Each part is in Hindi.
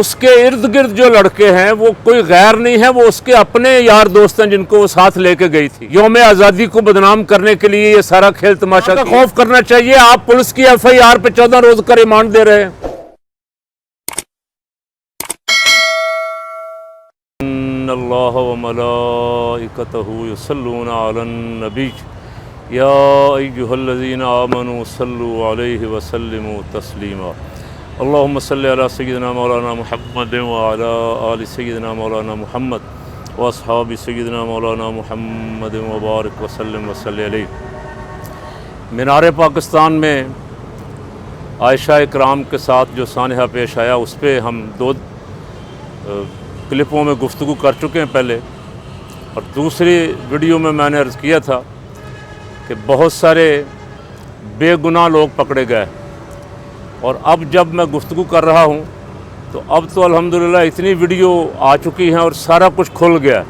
उसके इर्द गिर्द जो लड़के हैं वो कोई गैर नहीं है, वो उसके अपने यार दोस्त हैं जिनको वो साथ लेके गई थी। यौम आज़ादी को बदनाम करने के लिए ये सारा खेल तमाशा का खौफ करना चाहिए। आप पुलिस की FIR पे 14 रोज का रिमांड दे रहे हैं। अल्लाह व मलाइकतहू युसल्लूना अलन नबी या अय्युहल्लज़ीना आमनू सल्लु अलैहि व सल्लिमू तस्लीमा। अल्लाहुम्मा सल्लि अला सय्यिदिना मौलाना मुहम्मद व अला आलि सय्यिदिना मौलाना मुहम्मद व अस्हाबि सय्यिदिना मौलाना मुहम्मद व बारिक व सल्लिम व सल्लि अलैहि। मीनार पाकिस्तान में आयशा इकराम के साथ जो सानहा पेश आया उस पर हम 2 क्लिपों में गुफ्तगू कर चुके हैं पहले, और दूसरी वीडियो में मैंने अर्ज़ किया था कि बहुत सारे बेगुनाह लोग पकड़े गए, और अब जब मैं गुफ्तगू कर रहा हूँ तो अब तो अल्हम्दुलिल्लाह इतनी वीडियो आ चुकी हैं और सारा कुछ खुल गया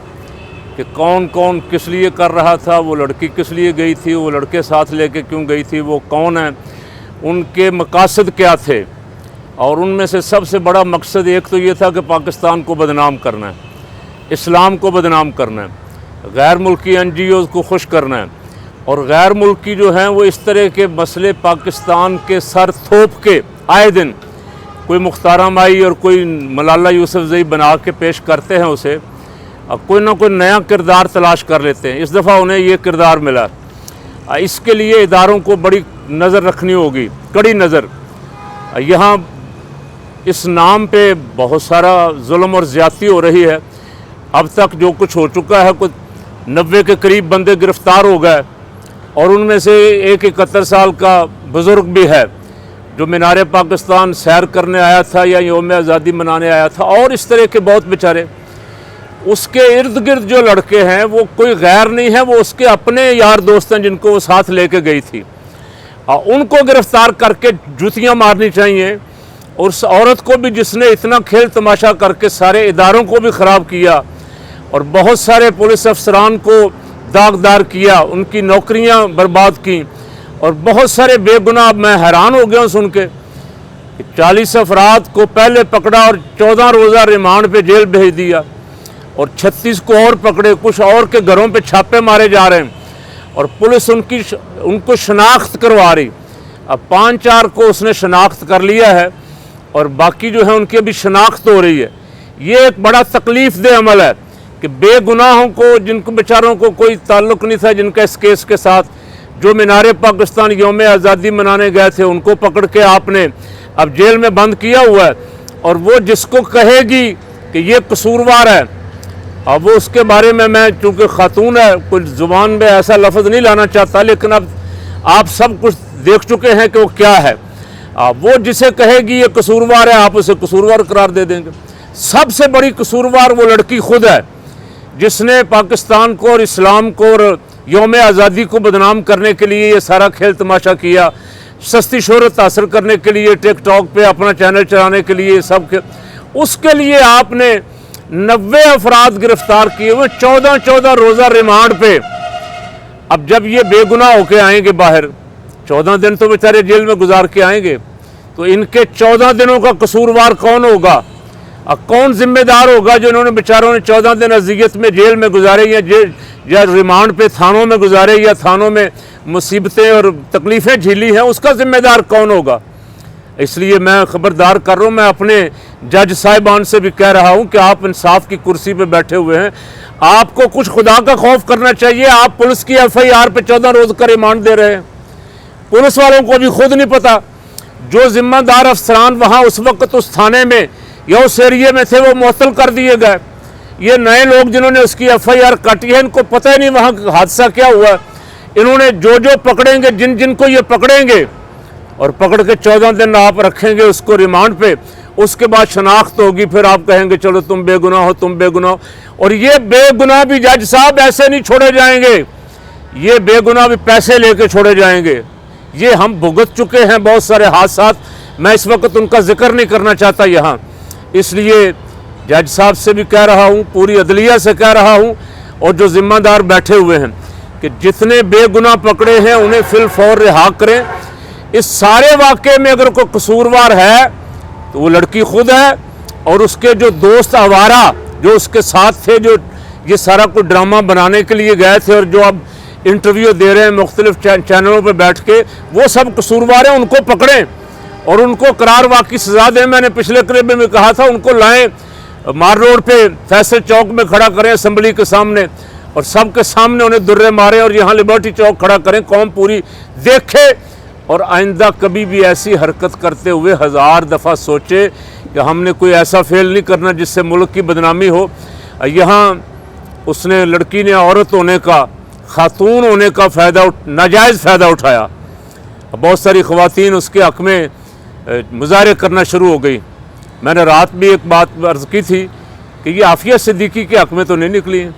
कि कौन कौन किस लिए कर रहा था, वो लड़की किस लिए गई थी, वो लड़के साथ लेके क्यों गई थी, वो कौन है, उनके मकासद क्या थे। और उनमें से सबसे बड़ा मकसद एक तो ये था कि पाकिस्तान को बदनाम करना है, इस्लाम को बदनाम करना है, गैर मुल्की NGOs को खुश करना है, और गैर मुल्की जो हैं वो इस तरह के मसले पाकिस्तान के सर थोप के आए दिन कोई मुख्तार माई और कोई मलाला यूसुफजई बना के पेश करते हैं उसे, अब कोई ना कोई नया किरदार तलाश कर लेते हैं। इस दफ़ा उन्हें ये किरदार मिला। इसके लिए इदारों को बड़ी नज़र रखनी होगी, कड़ी नज़र। यहाँ इस नाम पे बहुत सारा जुल्म और ज़्यादती हो रही है। अब तक जो कुछ हो चुका है, कुछ 90 के करीब बंदे गिरफ़्तार हो गए, और उनमें से एक 71 साल का बुज़ुर्ग भी है जो मीनार पाकिस्तान सैर करने आया था या यौम आज़ादी मनाने आया था, और इस तरह के बहुत बेचारे। उसके इर्द गिर्द जो लड़के हैं वो कोई गैर नहीं है, वो उसके अपने यार दोस्त हैं जिनको वो साथ लेके गई थी। उनको गिरफ़्तार करके जूतियाँ मारनी चाहिए, और उस औरत को भी जिसने इतना खेल तमाशा करके सारे इदारों को भी ख़राब किया और बहुत सारे पुलिस अफसरान को दागदार किया, उनकी नौकरियां बर्बाद की, और बहुत सारे बेगुनाह। मैं हैरान हो गया सुन के 40 अफराद को पहले पकड़ा और 14 रोज़ा रिमांड पे जेल भेज दिया, और 36 को और पकड़े, कुछ और के घरों पे छापे मारे जा रहे हैं, और पुलिस उनको शनाख्त करवा रही। अब 5-4 को उसने शनाख्त कर लिया है, और बाकी जो है उनकी अभी शनाख्त हो रही है। ये एक बड़ा तकलीफ़ दे अमल है कि बेगुनाहों को, जिनको बेचारों को कोई ताल्लुक़ नहीं था जिनका इस केस के साथ, जो मीनार पाकिस्तान यौम आज़ादी मनाने गए थे, उनको पकड़ के आपने अब जेल में बंद किया हुआ है। और वो जिसको कहेगी कि ये कसूरवार है, अब वो उसके बारे में, मैं चूँकि ख़ातून है कुछ ज़ुबान में ऐसा लफ्ज़ नहीं लाना चाहता, लेकिन अब आप सब कुछ देख चुके हैं कि वो क्या है। वो जिसे कहेगी ये कसूरवार है, आप उसे कसूरवार करार दे देंगे। सबसे बड़ी कसूरवार वो लड़की खुद है जिसने पाकिस्तान को और इस्लाम को और यौम आज़ादी को बदनाम करने के लिए ये सारा खेल तमाशा किया, सस्ती शोहरत हासिल करने के लिए, टिकटॉक पे अपना चैनल चलाने के लिए, सब के उसके लिए आपने 90 अफराद गिरफ्तार किए हुए, 14 रोज़ा रिमांड पे। अब जब ये बेगुनाह होके आएंगे बाहर, 14 दिन तो बेचारे जेल में गुजार के आएंगे, तो इनके 14 दिनों का कसूरवार कौन होगा? कौन जिम्मेदार होगा जो इन्होंने बेचारों ने 14 दिन अज़ियत में जेल में गुजारे, या रिमांड पे थानों में गुजारे, या थानों में मुसीबतें और तकलीफ़ें झेली हैं, उसका ज़िम्मेदार कौन होगा? इसलिए मैं खबरदार कर रहा हूँ, मैं अपने जज साहिबान से भी कह रहा हूँ कि आप इंसाफ की कुर्सी पे बैठे हुए हैं, आपको कुछ खुदा का खौफ करना चाहिए। आप पुलिस की FIR पे 14 रोज़ का रिमांड दे रहे हैं। पुलिस वालों को भी खुद नहीं पता, जो जिम्मेदार अफसरान वहाँ उस वक्त उस थाने में या उस एरिए में थे वो मुअत्तल कर दिए गए। ये नए लोग जिन्होंने उसकी FIR काटी है, इनको पता ही नहीं वहाँ हादसा क्या हुआ। इन्होंने जो पकड़ेंगे, जिन को ये पकड़ेंगे और पकड़ के 14 दिन आप रखेंगे उसको रिमांड पे, उसके बाद शनाख्त होगी, फिर आप कहेंगे चलो तुम बेगुनाह हो, तुम बेगुनाह हो। और ये बेगुनाह भी जज साहब ऐसे नहीं छोड़े जाएंगे, ये बेगुनाह भी पैसे लेके छोड़े जाएंगे। ये हम भुगत चुके हैं बहुत सारे हादसात, मैं इस वक्त उनका जिक्र नहीं करना चाहता यहाँ। इसलिए जज साहब से भी कह रहा हूँ, पूरी अदलिया से कह रहा हूँ, और जो जिम्मेदार बैठे हुए हैं कि जितने बेगुनाह पकड़े हैं उन्हें फिल फौर रिहा करें। इस सारे वाक़े में अगर कोई कसूरवार है तो वो लड़की खुद है, और उसके जो दोस्त आवारा जो उसके साथ थे, जो ये सारा कुछ ड्रामा बनाने के लिए गए थे और जो अब इंटरव्यू दे रहे हैं मुख्तलिफ चैनलों पर बैठ के, वो सब कसूरवार हैं, उनको पकड़ें और उनको करार वाकई सजा दें। मैंने पिछले क्लिप में कहा था, उनको लाएं मार रोड पे फैसल चौक में खड़ा करें असेंबली के सामने और सबके सामने उन्हें दुर्रे मारें और यहाँ लिबर्टी चौक खड़ा करें, कौम पूरी देखे और आइंदा कभी भी ऐसी हरकत करते हुए 1000 दफ़ा सोचे कि हमने कोई ऐसा फेल नहीं करना जिससे मुल्क की बदनामी हो। यहाँ उसने, लड़की ने औरत होने का, खातून होने का नाजायज़ फ़ायदा उठाया। बहुत सारी ख़वातीन उसके हक़ में मुजाहरे करना शुरू हो गई। मैंने रात भी एक बात अर्ज़ की थी कि ये आफिया सिद्दीकी के हक़ में तो नहीं निकली।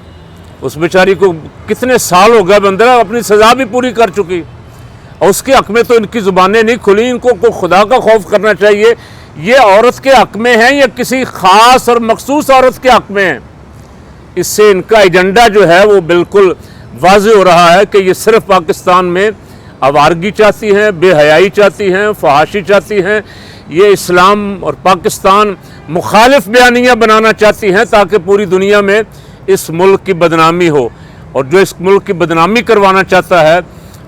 उस बेचारी को कितने साल हो गए, बंदरा अपनी सज़ा भी पूरी कर चुकी और उसके हक़ में तो इनकी ज़ुबानें नहीं खुली। इनको को खुदा का खौफ करना चाहिए। ये औरत के हक़ में है या किसी ख़ास और मखसूस औरत के हक़ में है? इससे इनका एजेंडा जो है वो बिल्कुल वाज़ेह हो रहा है कि ये सिर्फ पाकिस्तान में आवारगी चाहती हैं, बेहयाई चाहती हैं, फहाशी चाहती हैं। ये इस्लाम और पाकिस्तान मुखालिफ बयानियाँ बनाना चाहती हैं ताकि पूरी दुनिया में इस मुल्क की बदनामी हो। और जो इस मुल्क की बदनामी करवाना चाहता है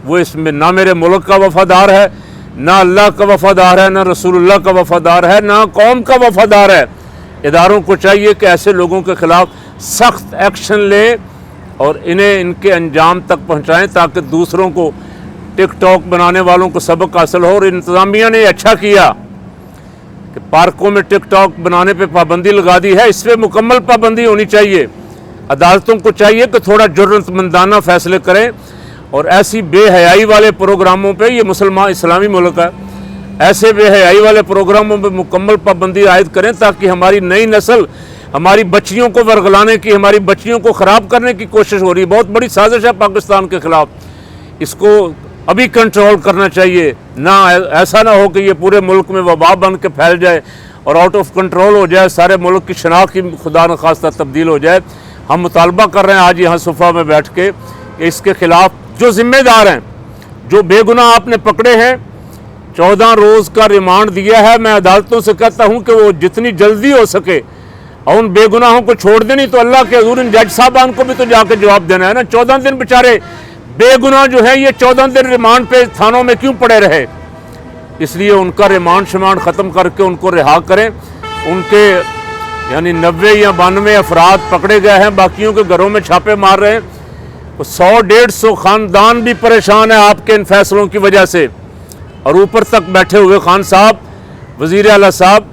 वो इसमें ना मेरे मुल्क का वफ़ादार है, ना अल्लाह का वफ़ादार है, ना रसूलुल्लाह का वफ़ादार है, ना कौम का वफ़ादार है। इदारों को चाहिए कि ऐसे लोगों के ख़िलाफ़ सख्त एक्शन लें और इन्हें इनके अंजाम तक पहुँचाएँ ताकि दूसरों को, टिकटॉक बनाने वालों को सबक हासिल हो। और इंतज़ामिया ने अच्छा किया कि पार्कों में टिकटॉक बनाने पे पाबंदी लगा दी है। इस पर मुकम्मल पाबंदी होनी चाहिए। अदालतों को चाहिए कि थोड़ा जुर्रतमंदाना फ़ैसले करें और ऐसी बेहयाई वाले प्रोग्रामों पे, ये मुसलमान इस्लामी मुल्क है, ऐसे बेहयाई वाले प्रोग्रामों पे मुकम्मल पाबंदी आयद करें ताकि हमारी नई नस्ल, हमारी बच्चियों को वर्गलाने की, हमारी बच्चियों को ख़राब करने की कोशिश हो रही है। बहुत बड़ी साजिश है पाकिस्तान के ख़िलाफ़। इसको अभी कंट्रोल करना चाहिए, ना ऐसा ना हो कि ये पूरे मुल्क में वबा बन के फैल जाए और आउट ऑफ कंट्रोल हो जाए, सारे मुल्क की शनाख्त की खुदा न खास्ता तब्दील हो जाए। हम मुतालबा कर रहे हैं आज यहाँ सोफ़ा में बैठ के कि इसके ख़िलाफ़ जो ज़िम्मेदार हैं, जो बेगुनाह आपने पकड़े हैं, 14 रोज़ का रिमांड दिया है। मैं अदालतों से कहता हूँ कि वो जितनी जल्दी हो सके और उन बेगुनाहों को छोड़ देनी, तो अल्लाह के हज़ूर इन जज साहबान को भी तो जाके जवाब देना है ना। 14 दिन बेचारे बेगुनाह जो है ये 14 दिन रिमांड पे थानों में क्यों पड़े रहे? इसलिए उनका रिमांड शमांड ख़त्म करके उनको रिहा करें। उनके यानी 90 या 92 अफराद पकड़े गए हैं, बाकियों के घरों में छापे मार रहे हैं। 100-150 ख़ानदान भी परेशान है आपके इन फैसलों की वजह से। और ऊपर तक बैठे हुए खान साहब, वज़ीर आला साहब,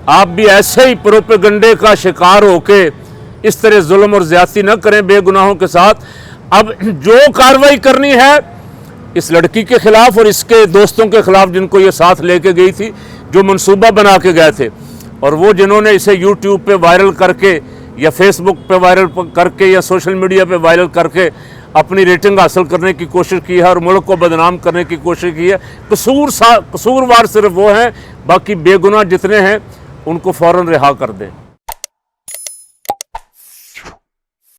आप भी ऐसे ही प्रोपेगंडे का शिकार होके इस तरह जुल्म और ज़्यादती न करें बेगुनाहों के साथ। अब जो कार्रवाई करनी है इस लड़की के ख़िलाफ़ और इसके दोस्तों के ख़िलाफ़ जिनको ये साथ लेके गई थी, जो मंसूबा बना के गए थे, और वो जिन्होंने इसे यूट्यूब पे वायरल करके या फेसबुक पे वायरल करके या सोशल मीडिया पे वायरल करके अपनी रेटिंग हासिल करने की कोशिश की है और मुल्क को बदनाम करने की कोशिश की है। कसूरवार सिर्फ वो हैं, बाकी बेगुनाह जितने हैं उनको फ़ौरन रिहा कर दें।